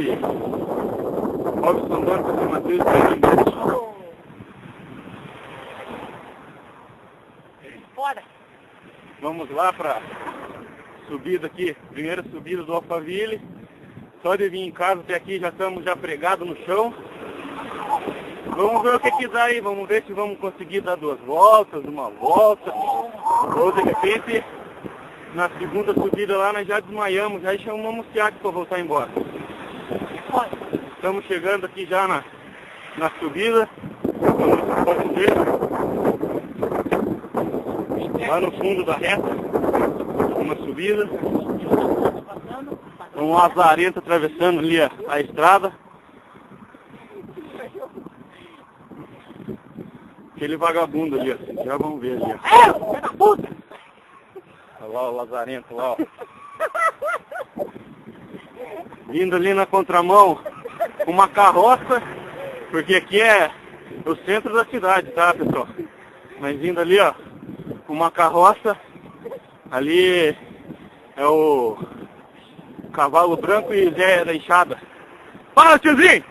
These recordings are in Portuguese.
de Robson Antônio com São Mateus e Foda. vamos lá para subida aqui, primeira subida do Alphaville. Só de vir em casa até aqui já estamos já pregados no chão. Vamos ver o que dá aí, vamos ver se vamos conseguir dar 2 voltas, uma volta, ou de repente na segunda subida lá nós já desmaiamos, já chamamos o Tiago para voltar embora. Estamos chegando aqui já na subida, como pode ver, lá no fundo da reta, uma subida, um lazarento atravessando ali a estrada. Aquele vagabundo ali, ó. Já vamos ver ali, ó. Olha lá o lazarento lá, ó. Vindo ali na contramão uma carroça, porque aqui é o centro da cidade, tá, pessoal? Mas vindo ali, ó, uma carroça, ali é o Cavalo Branco e Zé da Enxada. Fala, tiozinho!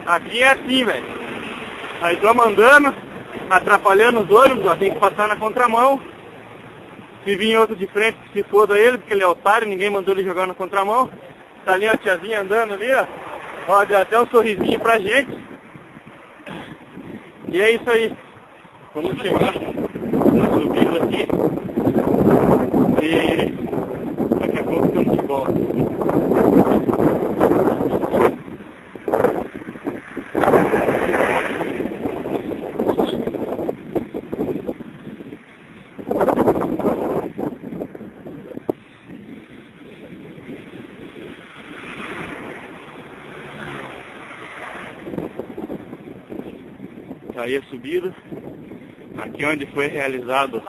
Aqui é assim, velho. Aí estamos andando, atrapalhando os ônibus, ó, tem que passar na contramão. Se vir outro de frente, se foda ele, porque ele é otário, ninguém mandou ele jogar na contramão. Tá ali a tiazinha andando ali, ó. Ó, deu até um sorrisinho pra gente. E é isso aí. Vamos chegar na subida aqui. E daqui a pouco estamos de volta. Aí a subida, aqui onde foi realizado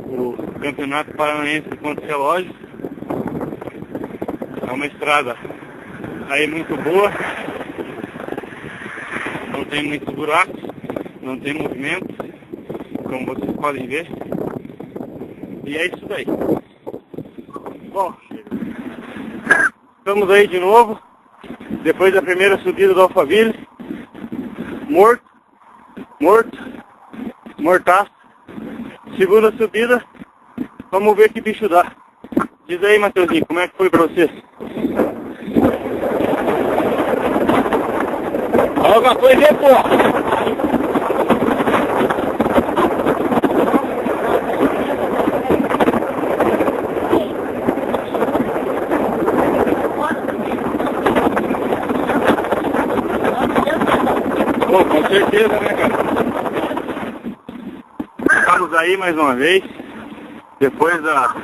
o Campeonato Paranaense de Pontos Relógios. É uma estrada aí muito boa, não tem muitos buracos, não tem movimento, como vocês podem ver. E é isso daí. Bom, estamos aí de novo, depois da primeira subida do Alphaville. Mortaço. Segunda subida, vamos ver que bicho dá. Diz aí, Mateuzinho, como é que foi pra você? Alguma coisa aí, porra! Bom, com certeza, né, cara? Estamos aí mais uma vez, depois da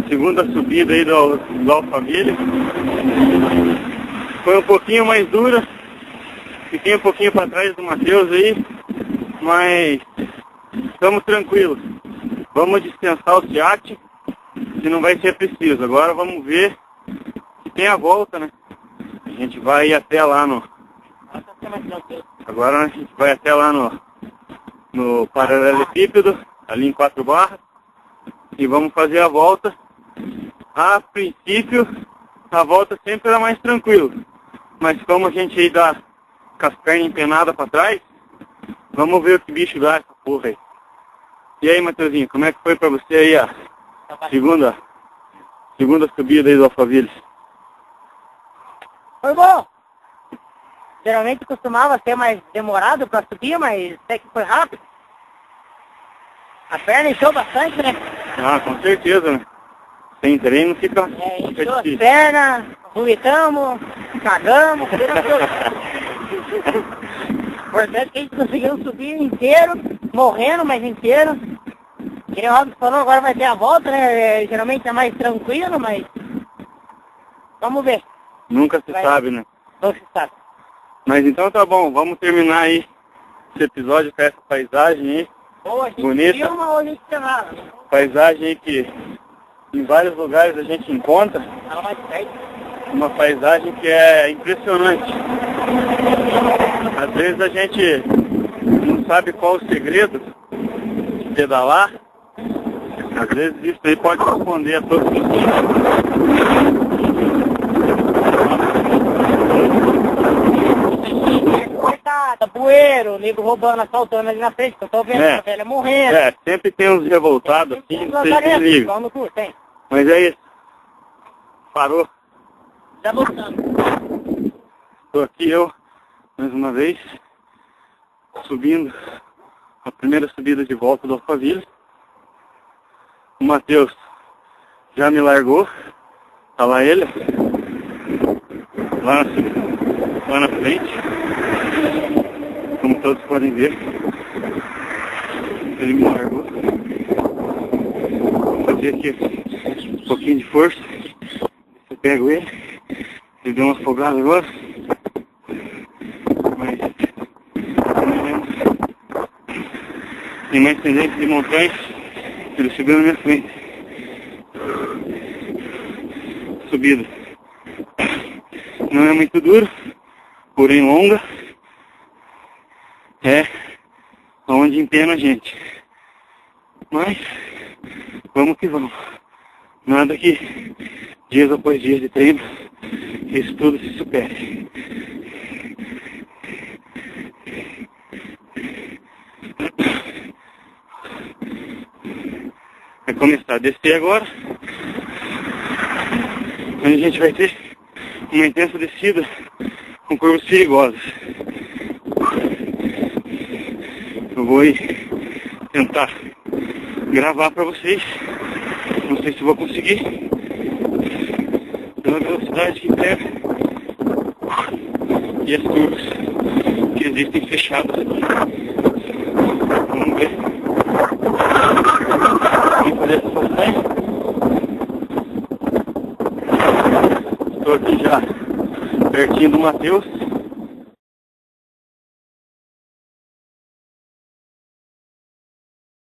segunda subida aí do Alphaville. Foi um pouquinho mais dura, fiquei um pouquinho para trás do Matheus aí, mas estamos tranquilos. Vamos dispensar o Seat, se não vai ser preciso. Agora vamos ver se tem a volta, né? A gente vai até lá no... Agora a gente vai até lá no paralelepípedo, ali em 4 barras, e vamos fazer a volta. A princípio, a volta sempre era mais tranquila, mas como a gente aí dá com as pernas empenadas para trás, vamos ver o que bicho dá essa porra aí. E aí, Mateuzinho, como é que foi pra você aí a segunda subida aí do Alphaville? Foi bom. Geralmente costumava ser mais demorado para subir, mas até que foi rápido. A perna encheu bastante, né? Ah, com certeza, né? Sem treino fica Encheu as difícil. pernas, vomitamos, cagamos, fizemos tudo. Importante que a gente conseguiu subir inteiro, morrendo, mas inteiro. Que nem o Robson falou, agora vai ter a volta, né? Geralmente é mais tranquilo, mas... Vamos ver. Nunca se sabe, né? Não se sabe. Mas então tá bom, vamos terminar aí esse episódio com essa paisagem aí. Ou a gente bonita. filma ou a gente tem nada. Paisagem aí que em vários lugares a gente encontra. Uma paisagem que é impressionante. Às vezes a gente não sabe qual o segredo de pedalar. Às vezes isso aí pode responder a todos os Cortada, bueiro, nego roubando, assaltando ali na frente, eu tô vendo a velha morrendo. Sempre tem uns revoltados assim, não sei se liga. Mas é isso. Parou. Já voltando. Estou aqui eu, mais uma vez, subindo a primeira subida de volta do Alphaville. O Matheus já me largou, tá lá ele, lá na frente, como todos podem ver. Ele me largou. Vou fazer aqui um pouquinho de força. Eu pego ele deu uma afogada agora. Mas tem mais tendência de montanha. Ele subiu na minha frente. Subida. Não é muito duro, porém longa. É onde empena a gente. Mas vamos que vamos. Nada que dias após dias de treino isso tudo se supere. Vai começar a descer agora, onde a gente vai ter uma intensa descida com curvas perigosas. Eu vou tentar gravar para vocês, não sei se vou conseguir, pela velocidade que pega e as curvas que existem fechadas aqui. Vamos ver. Vamos fazer essa passagem. Estou aqui já pertinho do Matheus.